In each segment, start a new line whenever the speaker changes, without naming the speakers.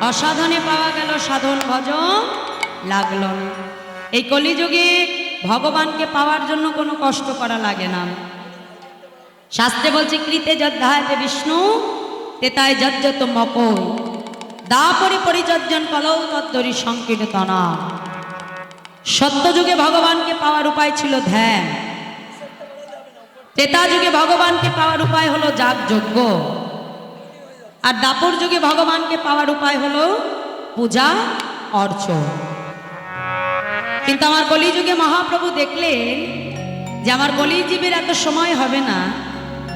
অসাধনে পাওয়া গেল, সাধন ভজন লাগলো না। এই কলিযুগে ভগবানকে পাওয়ার জন্য কোনো কষ্ট করা লাগে না। শাস্ত্রে বলছে কৃতে যদ্ধায়তে বিষ্ণু তেতায় যজ্জত মকই দাপরি পরিচর্যন কলৌ তদ্দরি সংকীর্তনা। সত্যযুগে ভগবানকে পাওয়ার উপায় ছিল ধ্যান, ত্রেতা যুগে ভগবানকে পাওয়ার উপায় হলো যাগযজ্ঞ, আর দাপর যুগে ভগবানকে পাওয়ার উপায় হলো পূজা অর্চন। কিন্তু আমার কলিযুগে মহাপ্রভু দেখলেন যে আমার কলিজীবের এত সময় হবে না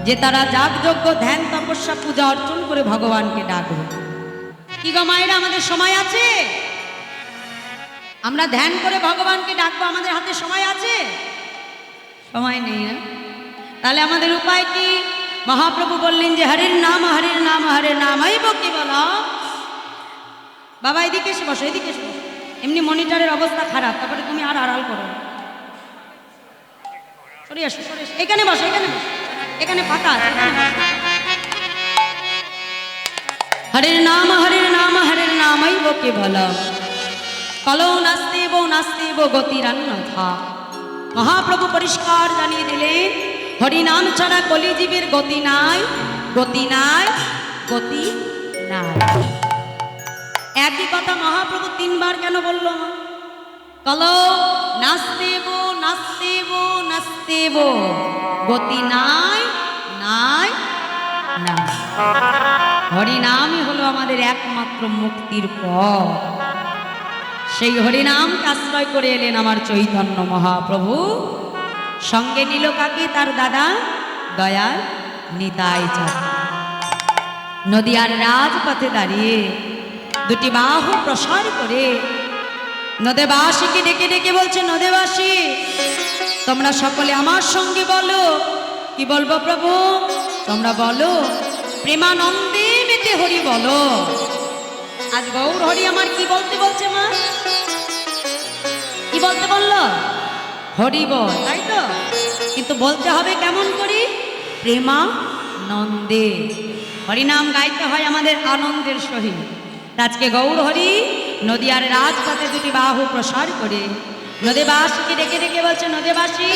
যে তারা যাগযজ্ঞ ধ্যান তপস্যা পূজা অর্চন করে ভগবানকে ডাকবে। কি গো মায়েরা, আমাদের সময় আছে? আমরা ধ্যান করে ভগবানকে ডাকবো, আমাদের হাতে সময় আছে? সময় নেই না? তাহলে আমাদের উপায় কি? মহাপ্রভু বললেন যে হরির নাম হরির নাম হরির নাম আইব কি বলো। বাবা এদিকে এসে বসো, এদিকে এসে বসো। এমনি মনিটরের অবস্থা খারাপ, তারপরে তুমি আর আড়াল করো। সরে আসো, সরে আসো, এখানে বসো, এখানে বসো, এখানে ফাঁকা আছে। হরির নাম হরির নাম আইব কি বলো। কলৌ নাস্তেব গতিরান্যথা। মহাপ্রভু পরিষ্কার জানিয়ে দিলেন হরিনাম ছাড়া কলিজীবের গতি নাই, গতি নাই, গতি নাই। একই কথা মহাপ্রভু তিনবার কেন বলল? কলৌ নাস্তেব গতি নাই, নাই, নাই। হরিনামই হলো আমাদের একমাত্র মুক্তির পথ। সেই হরিনামকে আশ্রয় করে এলেন আমার চৈতন্য মহাপ্রভু। সঙ্গে নিল কাকে? তার দাদা দয়াল নিতাই চাঁদ। নদিয়ার রাজপথে দাঁড়িয়ে দুটি বাহু প্রসার করে নদেবাসীকে ডেকে ডেকে বলছে, নদেবাসী তোমরা সকলে আমার সঙ্গে বলো। কি বলবো প্রভু? তোমরা বলো প্রেমানন্দে মেতে হরি বলো। আজ গৌর হরি আমার কি বলতে বলছে মা? কি বলতে বললো? হরি বল, তাই তো? কিন্তু বলতে হবে কেমন করে? প্রেমানন্দে। হরিনাম গাইতে হয় আমাদের আনন্দের সহিত। আজকে গৌর হরি নদিয়ার রাজপথে দুটি বাহু প্রসার করে নদেবাসীকে ডেকে ডেকে বলছে, নদেবাসী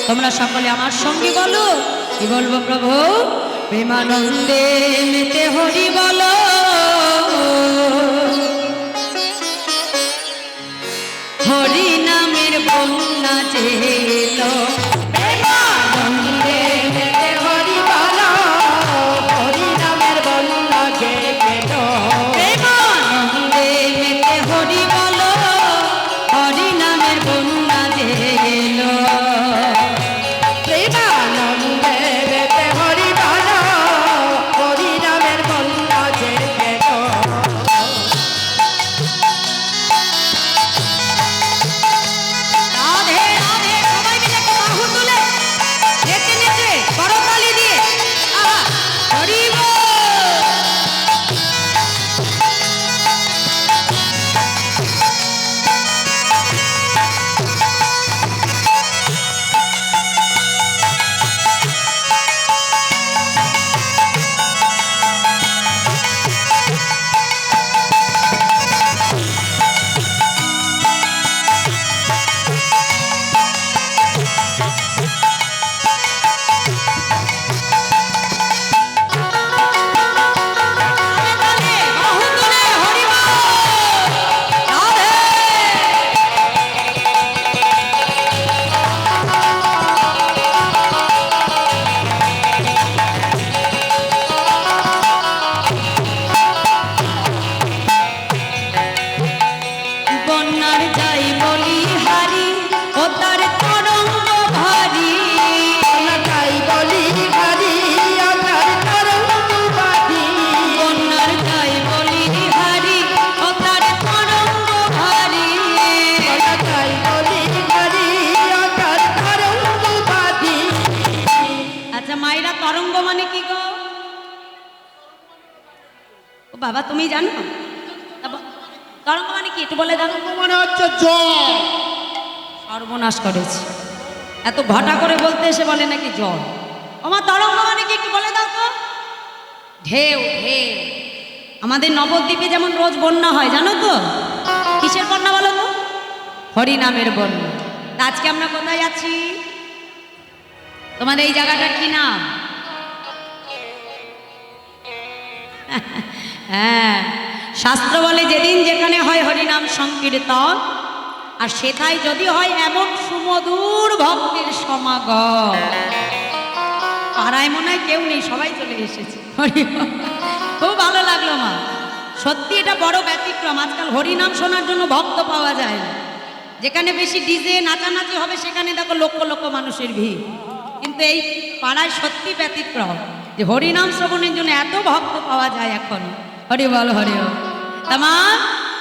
তোমরা সকলে আমার সঙ্গে বলো। কি বলবো প্রভু? প্রেমানন্দে মেতে হরি বলো। হরি নামের বন্যা যেলো, প্রেমানন্দে মেতে হরি বলো। হরি নামের বন্যা যে গেলো, প্রেমানন্দে মেতে হরি বলো। হরি নামের বন্যা যে গেলো, প্রেমানন্দে মেতে হরি বলো। হরি নামের বন্যা যে গেলো। বাবা তুমি জানো তরঙ্গ মানে কি? একটু বলে দাও।
মানে হচ্ছে জল।
সর্বনাশ করেছে, এত ঘটা করে বলতে এসে বলে নাকি জল। আমার তরঙ্গ মানে কি? একটু বলে দাও তো। ঢেউ, ঢেউ। আমাদের নবদ্বীপে যেমন রোজ বন্যা হয় জানো তো? কিসের বন্যা বলো তো? হরিনামের বন্যা। তা আজকে আমরা কোথায় আছি? তোমাদের এই জায়গাটার কি নাম? হ্যাঁ, শাস্ত্র বলে যেদিন যেখানে হয় হরিনাম সংকীর্তন, আর সেটাই যদি হয় এমন সুমধুর ভক্তির সমাগম, পাড়ায় মনে হয় কেউ নেই, সবাই চলে এসেছে। খুব ভালো লাগলো মা, সত্যি এটা বড় ব্যতিক্রম। আজকাল হরিনাম শোনার জন্য ভক্ত পাওয়া যায় না। যেখানে বেশি ডিজে নাচানাচি হবে সেখানে দেখো লক্ষ লক্ষ মানুষের ভিড়, কিন্তু এই পাড়ায় সত্যি ব্যতিক্রম যে হরিনাম শ্রবণের জন্য এত ভক্ত পাওয়া যায় এখন। হরি বল হরি বল। তামা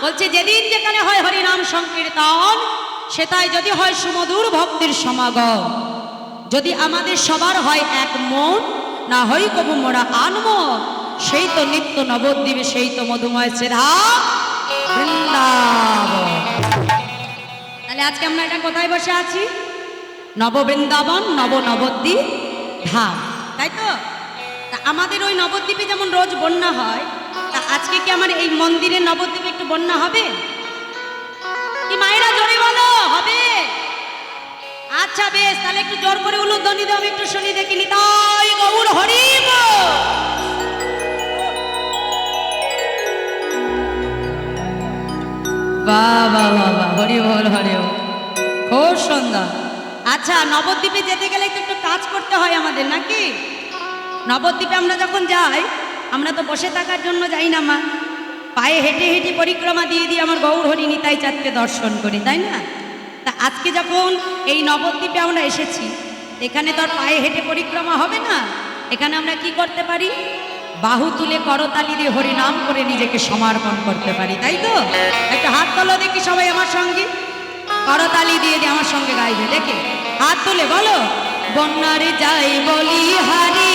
বলছে যেদিন যেখানে হয় হরিনাম সংকীর্তন, সেটাই যদি হয় সুমধুর ভক্তির সমাগম। যদি আমাদের সবার হয় এক মন, না হই কবু মোরা আনমন, সেই তো নিত্য নবদ্বীপে, সেই তো মধুময় শ্রীধা বৃন্দাবন। তাহলে আজকে আমরা এটা কোথায় বসে আছি? নববৃন্দাবন, নবদ্বীপ ধাম, তাই তো? তা আমাদের ওই নবদ্বীপে যেমন রোজ বন্যা হয়, তা আজকে কি আমার এই মন্দিরে নবদ্বীপে একটু বন্যা হবে কি? মায়েরা জোরে বলো, হবে? আচ্ছা বেশ, তাহলে একটু জোর করে উলুধ্বনি দাও, আমি একটু শুনি দেখিনি। তাই গৌর হরি বল। বাহ বাহ বাহ বাহ, হরি বল হরি বল, খুব সুন্দর। আচ্ছা, নবদ্বীপে যেতে গেলে একটু কাজ করতে হয় আমাদের, নাকি? নবদ্বীপে আমরা যখন যাই, আমরা তো বসে থাকার জন্য যাই না মা, পায়ে হেঁটে হেঁটে পরিক্রমা দিয়ে দিয়ে আমার গৌর হরি নিতাই চাঁদকে দর্শন করি, তাই না? তা আজকে যখন এই নবদ্বীপে আমরা এসেছি, এখানে তো আর পায়ে হেঁটে পরিক্রমা হবে না। এখানে আমরা কি করতে পারি? বাহু তুলে করতালি দিয়ে হরি নাম করে নিজেকে সমর্পণ করতে পারি, তাই তো? একটা হাত তোলো দেখি সবাই আমার সঙ্গে, করতালি দিয়ে দিয়ে আমার সঙ্গে গাইবে, দেখে হাত তুলে বলো। বন্যারে যাই বলি হারি,